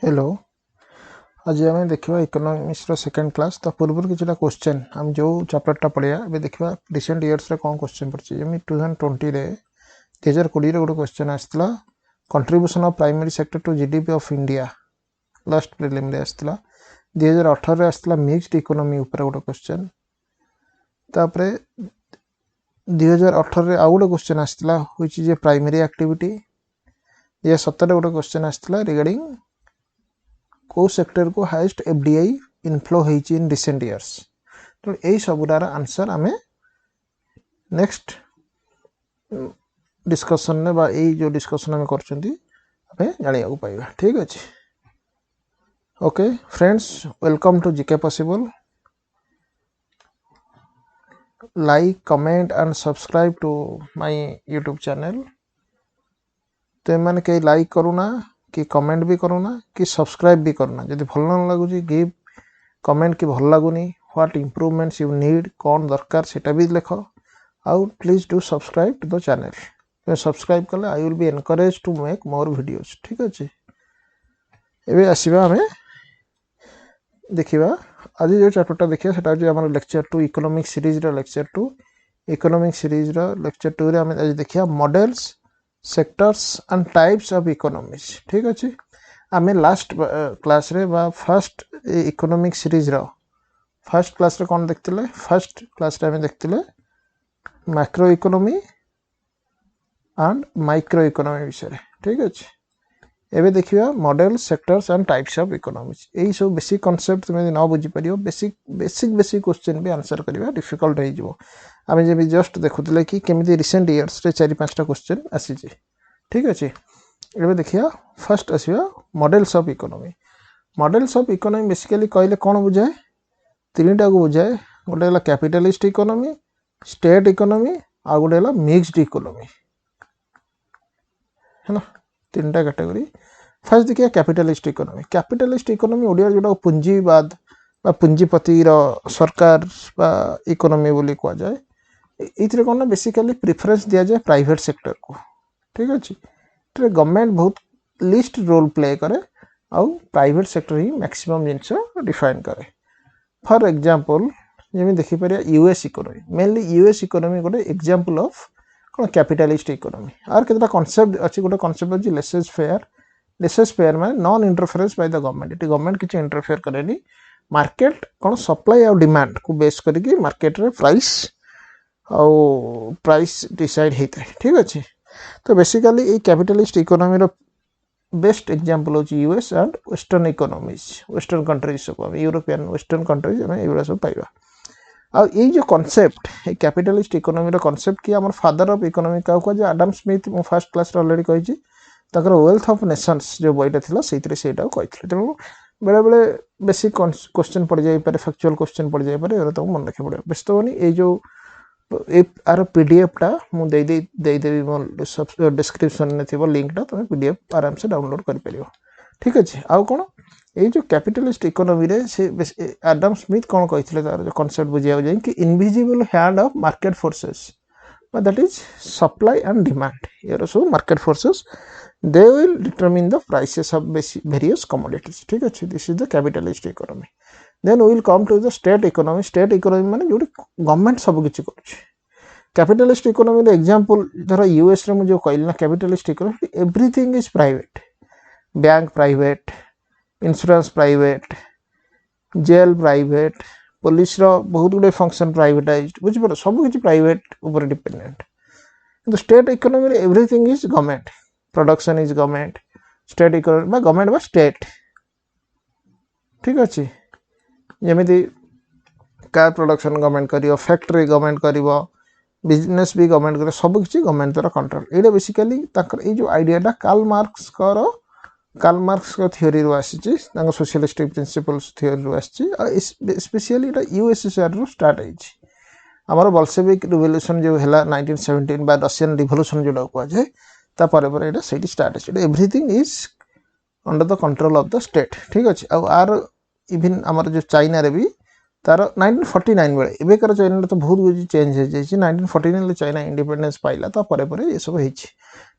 Hello. आज आम देखा इकोनॉमिक्स रो सेकंड क्लास तो पूर्व कि क्वेश्चन आम जो चैप्टर पढ़िया ए देखा रिसेंट इयर्स रे कौन क्वेश्चन पड़ी जमी 2020 रे 2020 गोटे क्वेश्चन आसाला contribution of primary sector to GDP of India last prelim रे आसाला 2018 रे आसाला मिक्स्ड इकोनॉमी ऊपर गोटे क्वेश्चन तापरे 2018 रे आउ गोटे क्वेश्चन आसाला which is a primary activity 2017 गोटे क्वेश्चन आसाला रिगार्डिंग को सेक्टर को हाईएस्ट एफडीआई इनफ्लो होईची इन रिसेंट इयर्स तो यही सबुरार आंसर आमे नेक्स्ट डिस्कशन ने बा यही जो डिस्कशन आमे करचंती आमे जानिया को पाइबा। ठीक अछि। Okay friends, welcome to GK possible. Like comment and subscribe to my YouTube channel. तो मैंने कई लाइक करूना कि कमेंट भी करूना कि सब्सक्राइब भी करना। जदि भल न लगुच गिव कमेंट कि भल लगुनी व्हाट इम्प्रूवमेंट्स यू नीड कौन दरकार सेटा भी लिख आउ please do subscribe to the channel. Subscribe कले I will be encourage to make more videos. ठीक अच्छे। एबे आसीबा हमें देखिबा आज जो चैप्टरटा देखिया सेटा जे हमर लेक्चर 2 इकोनॉमिक सीरीज रो लेक्चर 2 इकोनॉमिक सीरीज रो लेक्चर 2 रे हमें आज देखिया models sectors and types of economics. ठीक अच्छे। आमे लास्ट क्लास रे बा फर्स्ट इकोनॉमिक सीरीज रो फर्स्ट क्लास रे कौन देखतिले फर्स्ट क्लास रे हमें देखतिले macro economy and micro economy विषय। ठीक अच्छे। एबे देखिबा model sectors and types of economics. एही सब बेसिक कांसेप्ट तुमे न बुझी परियो बेसिक क्वेश्चन भी आंसर करिबा डिफिकल्ट हो जिवो। आमे जे भी जस्ट देखुतिले कि केमिति रिसेंट इयर्स रे 4-5टा क्वेश्चन आसी जे। ठीक अच्छे। एबे देखिया फर्स्ट आसीबा models of economy. Models of economy basically कहले कोन बुझाए तीनटा को बुझाए। गोटे हला कैपिटलिस्ट इकोनॉमी, स्टेट इकोनॉमी आ गोटे हला मिक्स्ड इकोनॉमी है ना। तीनटा कैटेगरी। फर्स्ट देखिए capitalist economy. Capitalist economy Odia जोटा पूंजीवाद बा पूंजीपति रो सरकार बा इकोनॉमी बोली कह जाए। इथरे कोन ना बेसिकली प्रेफरेंस दिया जाए प्राइवेट सेक्टर को। ठीक अछि। इथरे गवर्नमेंट बहुत लिस्ट रोल प्ले करे आउ प्राइवेट सेक्टर ही मैक्सिमम जिंस डिफाइन करे। फॉर एग्जांपल जेमि देखि परिया US economy mainly US economy गोटे एग्जांपल ऑफ कोन कैपिटलिस्ट इकोनॉमी। आर केतरा कांसेप्ट अछि गोटे कांसेप्ट अछि लेसेस फेयर माने non interference by the government. इति गवर्नमेंट किछ इंटरफेयर करेनी। मार्केट कोन सप्लाई और डिमांड को बेस करके मार्केट रे प्राइस डिसाइड हेता है। ठीक अछि। तो बेसिकली ए कैपिटलिस्ट इकोनॉमी रो बेस्ट एग्जांपल होची US and western economies western countries सब यूरोपियन वेस्टर्न कंट्रीज हमें एवरा सब पाइबा। आ ये जो कांसेप्ट ए कैपिटलिस्ट इकोनॉमी रो कांसेप्ट कि हमर फादर ऑफ इकोनॉमी का जे एडम स्मिथ मो फर्स्ट क्लास रे ऑलरेडी कहिची तकर वेल्थ ऑफ नेशंस जो बॉयटा थिला सेइतरे सेटा कहितले। तेनु बेले बेले बेसिक क्वेश्चन पड़ जाई पारे फैक्चुअल क्वेश्चन पड़ जाई पारे एरा तो मन रखे पड़े व्यस्त होनी। ए जो आर पीडीएफ टा मु दे देबी मो डिस्क्रिप्शन ने थिबो लिंक टा तुम पीडीएफ आराम से डाउनलोड कर परियो। ठीक अछि। आउ कोन ए जो कैपिटलिस्ट इकोनॉमी रे से एडम स्मिथ कोन कहितले तार जो कांसेप्ट बुझिया जाय कि invisible hand of market forces that is supply and demand. ये so market forces they will determine the prices of various commodities. ठीक अछि। this is the capitalist economy. then we will come to the state economy. state economy माने जोटी government सब किछि करछि। Capitalist economy रे example धर US रे मु जो कहली ना capitalist economy everything is private. Bank private, insurance private, jail private, police रो बहुत गुडे फंक्शन प्राइवेटाइज्ड बुझ पर सब किछि प्राइवेट ऊपर डिपेंडेंट। किंतु स्टेट इकोनॉमी रे everything is government. Production is government. State economy में गवर्नमेंट बा स्टेट। ठीक अच्छे। जमीती कार प्रोडक्शन गवर्नमेंट करियो, फैक्ट्री गवर्नमेंट करियो, बिजनेस भी गवर्नमेंट करियो, सब किछि गवर्नमेंट द्वारा कंट्रोल। एटा बेसिकली ताकर ए जो आइडियाटा कार्ल मार्क्स को थ्योरी रो आसीछि तांको सोशलिस्टिक प्रिंसिपल्स थ्योरी रो आसीछि। स्पेशली एटा यूएसएसआर रो स्टार्ट आइछि। हमर बोल्शेविक रिवोल्यूशन जो हैला 1917 बा रशियन रिवोल्यूशन जोडा को जाय ता पर एटा सेठी स्टार्ट है। Everything is under the control of the state. ठीक अच्छे। आर इवन आमर जो चाइना रे भी तार 1949 बेले एबेकार चाइना तो बहुत कुछ चेंज हो जाए 1949 चाइना इंडिपेंडेंस पाइला तापर ये सब हो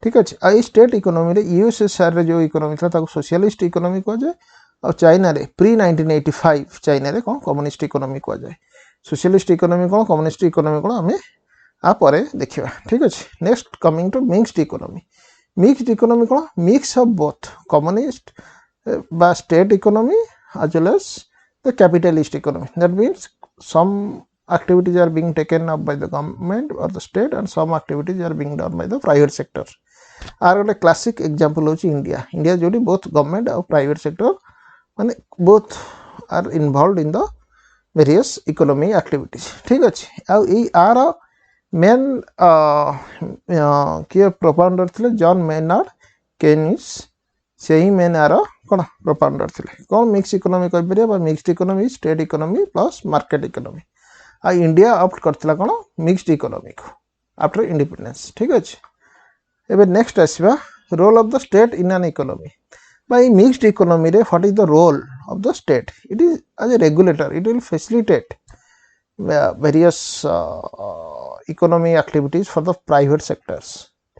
ठीक अच्छे आ स्टेट इकोनॉमी रे यूएसएसआर रे जो इकोनॉमी था ताको सोशलिस्ट इकोनॉमी कह जाए और चाइना रे प्री 1985 चाइना रे कौन कम्युनिस्ट इकोनॉमी कह जाए सोशलिस्ट इकोनॉमी कौन कम्युनिस्ट इकोनॉमी कौन आम आ परे देखिबा ठीक अच्छे next coming to mixed economy कौन मिक्स ऑफ बोथ कम्युनिस्ट बा state economy as well as the capitalist economy. That means some activities are being taken up by the government or the state and some activities are being done by the private sector. Are a classic example of India. India jodi both government and private sector and both are involved in the various economic activities. ठीक अच्छे आर main किए propounder थे John Maynard Keynes से ही main आर कौन propounder थे कौन मिक्स इकोनॉमी कह mixed economy state economy plus market economy आ इंडिया ऑप्ट करथिला कौन मिक्स्ड इकोनॉमी को आफ्टर इंडिपेंडेंस ठीक अच्छे एबे नेक्स्ट आसीबा role of the state in an economy by mixed economy रे what is the role of the state it is as a regulator it will facilitate various economic activities for the private sectors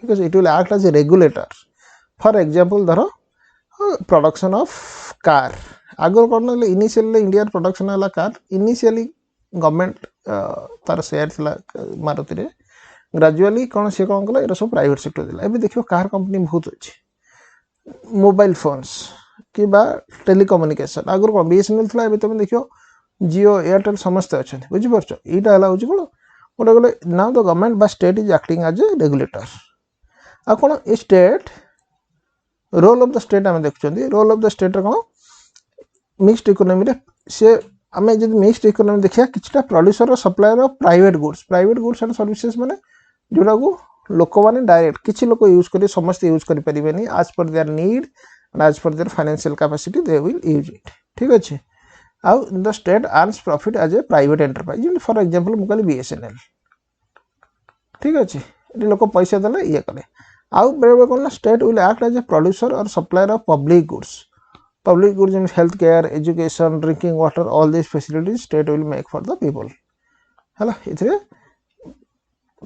because it will act as a regulator for example धरो production of car Agar कौन initially India production वाला car initially government तार share थिला मारुति रे gradually कौन से कौन कला एरा सब प्राइवेट सेक्टर दिला एबे देखियो कार कंपनी बहुत अछि मोबाइल फोन्स कि टेलीकम्युनिकेशन आगर कौन बीएसएनएल था एबे तुम देखियो जियो एयरटेल समस्त अच्छा बुझी पारछ एटा हला होची कोन गोटे गले नाउ द गवर्नमेंट बा state is acting as a regulator आ कोन ए state role of the state आम देखुछंदी रोल ऑफ द स्टेट रे कोन मिक्स्ड इकोनॉमी रे से आमे जदि मिक्स्ड इकोनॉमी देखिया किछटा प्रोड्यूसर और supplier of private goods and services माने जोडा को लोक माने डायरेक्ट किछि लोक यूज करी समस्त यूज करि परिबेनी आज पर देयर नीड एंड आज पर their financial capacity they will use it ठीक अछि आउ the state earns profit as a private enterprise for example मु कहली बीएसएनएल ठीक अछि एटी लोक पैसा देले ये करे आउ बेरे कोन state will act as a producer और supplier of public goods in health care education drinking water all this facilities state will make for the people हला इथरे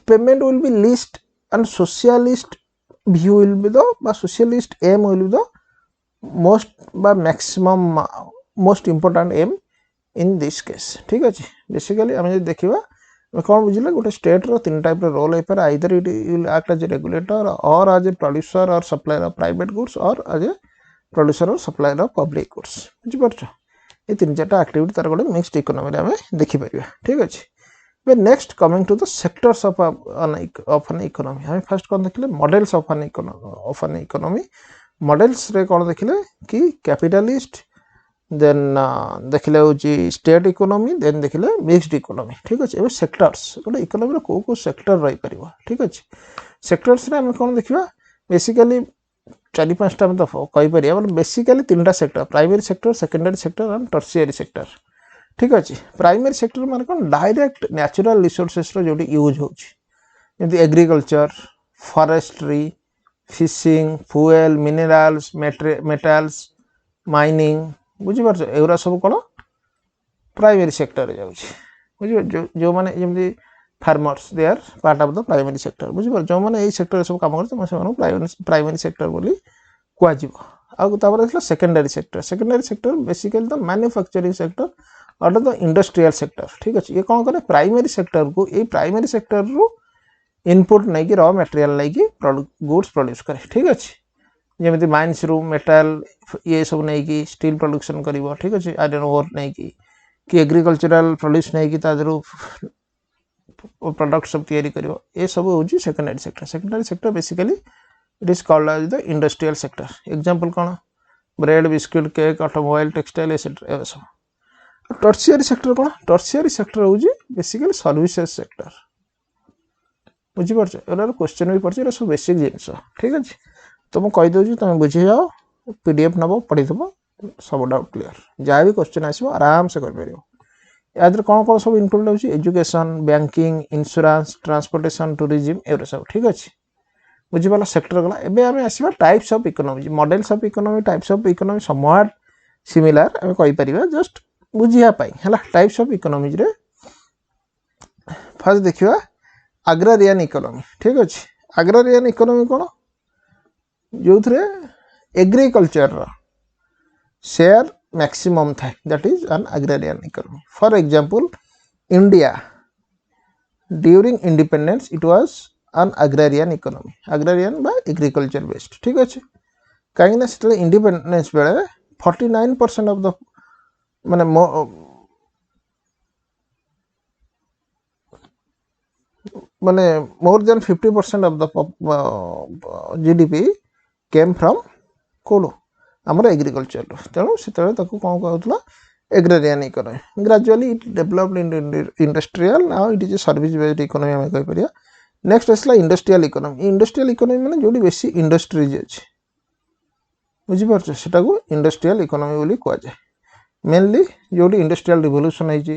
payment will be least and socialist view will be the socialist aim will be the most important aim in this case ठीक अछि basically हम जे देखिबा कोन बुझिला गोटे state रो तीन type रो role है पर either it will act as a regulator or as a producer और supplier of private goods or as a producer और सप्लायर ऑफ पब्लिक गुड्स बुझि परछ ए तीन चारटा एक्टिविटी तार गोटे मिक्स्ड इकोनॉमी रे हम देखि परिबा ठीक अछि next coming to the sectors of an economy हम फर्स्ट कौन देखले models of an economy models रे कौन देखले कि कैपिटलिस्ट देन देखले होची स्टेट इकोनॉमी देन देखले मिक्स्ड इकोनॉमी ठीक अछि एबे सेक्टर्स गोटे इकोनॉमी रो को सेक्टर रही परिबो ठीक अछि सेक्टर्स रे हम कौन देखिबा बेसिकली चारि पांचटा हम तो कहि परिया मतलब बेसिकली तीनटा sector primary sector secondary sector and tertiary sector ठीक अच्छे प्राइमरी सेक्टर मान कौन डायरेक्ट नेचुरल रिसोर्सेस रो जोटी यूज होची जंती agriculture forestry fishing fuel minerals metals mining बुझी परछ एउरा सब कोन प्राइमरी सेक्टर रे जाउची बुझी जो माने जंती farmers they are part of the primary sector बुझी परछ जो माने एई सेक्टर सब काम करछ से प्राइमरी सेक्टर बोली कुआ जीवो आ तापर देखला secondary sector basically the manufacturing sector और द इंडस्ट्रियल सेक्टर ठीक अच्छे ये कौन करे प्राइमरी सेक्टर को ये प्राइमरी सेक्टर रू इनपुट नहीं कि रॉ मटेरियल नहीं कि गुड्स प्रोड्यूस करे ठीक अच्छे जमी माइन्स रू मेटल ये सब नहीं कि स्टील प्रोडक्शन करिवो ठीक अच्छे आयरन ओर नहीं कि एग्रीकल्चरल प्रोड्यूस नहीं कि तादरू प्रोडक्ट सब तैयारी करिवो ये सब होची secondary sector basically it is called as the industrial sector example कौन bread biscuit cake automobile textile etcetera सब टर्शियरी सेक्टर कौन टर्शियरी सेक्टर होची बेसिकली सर्विसेज सेक्टर बुझी परछ एरा क्वेश्चन भी परछ एरा सब बेसिक जिंस ठीक अछि तो मु कहि दोजी तुम बुझी जाओ पीडीएफ नबो पढि दबो सब डाउट क्लियर जा भी क्वेश्चन आसीबो आराम से कर परियो यादर कौन सब इंक्लूड होची education banking insurance transportation tourism एरा सब ठीक अछि बुझी वाला सेक्टर गला एबे हमें आसीबा types of economy models of economy types of economy somewhat similar हम कहि परिबा जस्ट बुझिया पाई हला टाइप्स ऑफ इकोनॉमीज रे फर्स्ट देखिवा एग्रारियन इकोनॉमी ठीक अछि एग्रारियन इकोनॉमी कोन जो थरे एग्रीकल्चर रो शेयर मैक्सिमम था that is an agrarian economy for example India during independence it was an agrarian economy agrarian by agriculture based ठीक अछि काहे ना सेतले इंडिपेंडेंस बेले 49% ऑफ द माने माने more than 50% of the GDP came from कोलो हमर एग्रीकल्चर तेणु सेतले ताको कोन कहउतला agrarian economy gradually it developed in industrial now it is a service based economy हम कहि परिया नेक्स्ट असला इंडस्ट्रियल इकोनॉमी माने जोडी बेसी इंडस्ट्रीज अछि बुझि परछ सेटा को इंडस्ट्रियल इकोनॉमी बोली कहआ जाय मेनली जोडी इंडस्ट्रियल रिवोल्यूशन है जी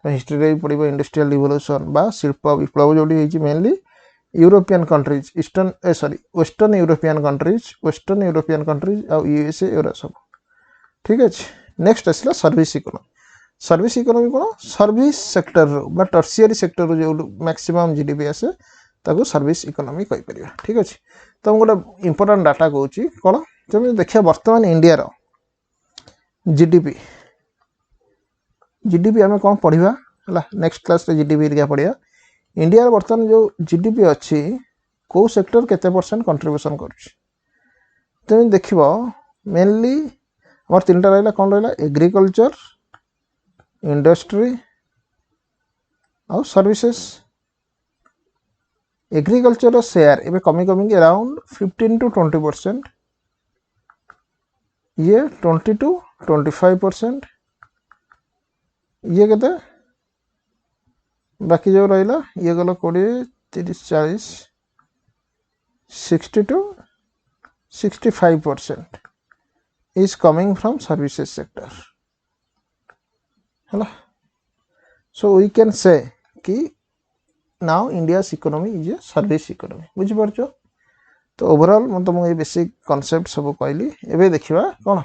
हिस्ट्री रे पड़िबो इंडस्ट्रियल रिवोल्यूशन बा शिल्प विप्लव जोडी है जी mainly European countries eastern western European countries आ यूएसए एरा सब ठीक अछि नेक्स्ट असला सर्विस इकोनॉमी कोन सर्विस सेक्टर बा टर्शियरी सेक्टर जो मैक्सिमम जीडीपी आसे ताको सर्विस इकोनॉमी कहि परिया ठीक अछि तो हम गोटे इंपोर्टेंट डाटा कहूची कोन तुम देखिए वर्तमान इंडिया रो जीडीपी आम कौन पढ़ा है नेक्स्ट क्लास रे जीडीपी क्या पढ़ा इंडिया वर्तमान जो जीडीपी अच्छी कौ सेक्टर केते परसेंट कंट्रीब्यूशन कर देख मेनली हमार तीन टा रहा कौन रहा एग्रीकल्चर इंडस्ट्री और सर्विसेस एग्रीकल्चर शेयर एवं कमी कमी अराउंड 15 to 20% ये 20 to 25% ये कहते बाकी जो रहा ये गला 20 30 40 60 to 65% is coming from services sector है so we can say कि now India's economy is a service economy बुझी परछो तो ओवरऑल मैं तुमको ये बेसिक कांसेप्ट सब कहली एबे देखिबा कोन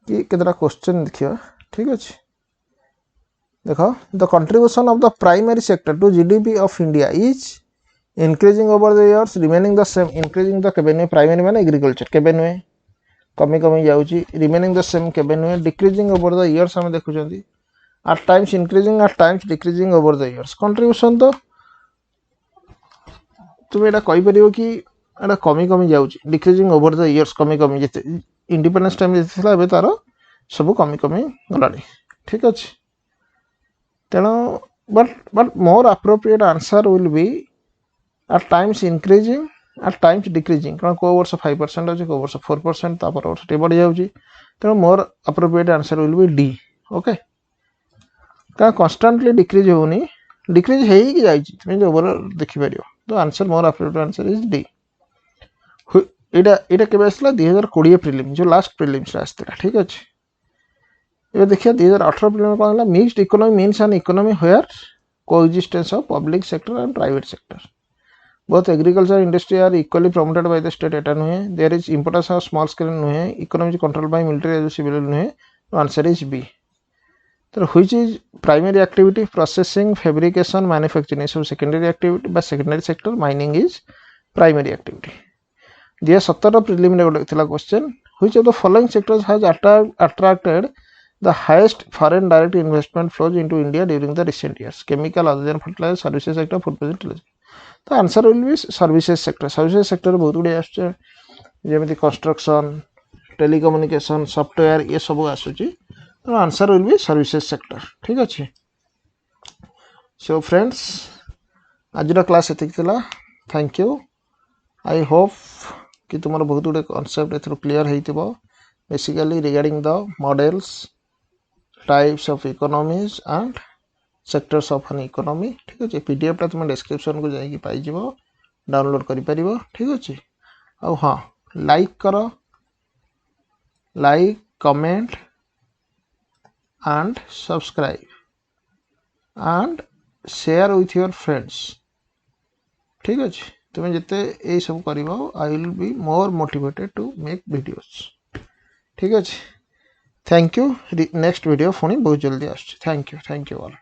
कि केतरा क्वेश्चन देखिबा ठीक अछि देखो the contribution of the primary sector to GDP of India is increasing over the years remaining the same increasing the केबेन प्राइमरी माने एग्रीकल्चर केबेन कमी कमी जाउची रिमेनिंग द सेम केबेन डिक्रीजिंग ओवर द इयर्स हम देखुचंदी at times increasing at times decreasing over the years contribution तो तुम एटा कहि परियो कि एटा कमी कमी जाउची डिक्रीजिंग ओवर द इयर्स कमी कमी जते इंडिपेंडेंस टाइम जते थला एबे तारो सब कमी कमी गलानी ठीक अछि तेनो but more appropriate answer will be at times increasing at times decreasing कारण को वर्ष 5% अछि को वर्ष 4% तापर वर्ष टे बढ़ जाउची तेनो more appropriate answer will be D okay का कांस्टेंटली डिक्रीज होनी डिक्रीज है ही कि जाइछि तुम जो ओवरऑल देखि परियो तो answer more appropriate answer is D एटा केबे आसला 2020 प्रीलिम जो लास्ट प्रीलिम्स आस्तेला ठीक अछि एबे देखिया 2018 प्रीलिम कोन हला mixed economy means an economy where coexistence of public sector and private sector both agriculture industry are equally promoted by the state eta nuhe there is importance of small scale nuhe economy controlled by military as civil nuhe answer is B तो which is primary activity processing fabrication manufacturing so secondary activity by secondary sector mining is primary activity दिया 17 prelim रे गोटे question which of the following sectors has attracted the highest foreign direct investment flows into India during the recent years chemical other than fertilizer services sector food processing तो answer will be services sector बहुत गुड़े आसमी construction telecommunication software ये सब आसूची तो answer will be services sector ठीक अच्छे so friends आज क्लास एति थैंक यू आई होप कि तुम बहुत गुड़े कॉन्सेप्ट एथरो क्लियर होइतिबो basically regarding the models types of economies and sectors of an economy ठीक अच्छे पीडीएफ टा तुम डिस्क्रिप्शन को जाइए पाइज डाउनलोड कर ठीक अच्छे आ हाँ लाइक कर like comment and subscribe and share with your friends ठीक अच्छे तुम जिते ये सब कर I will be more motivated to make videos ठीक अच्छे थैंक यू नेक्स्ट वीडियो पुणी बहुत जल्दी आस थैंक यू ऑल।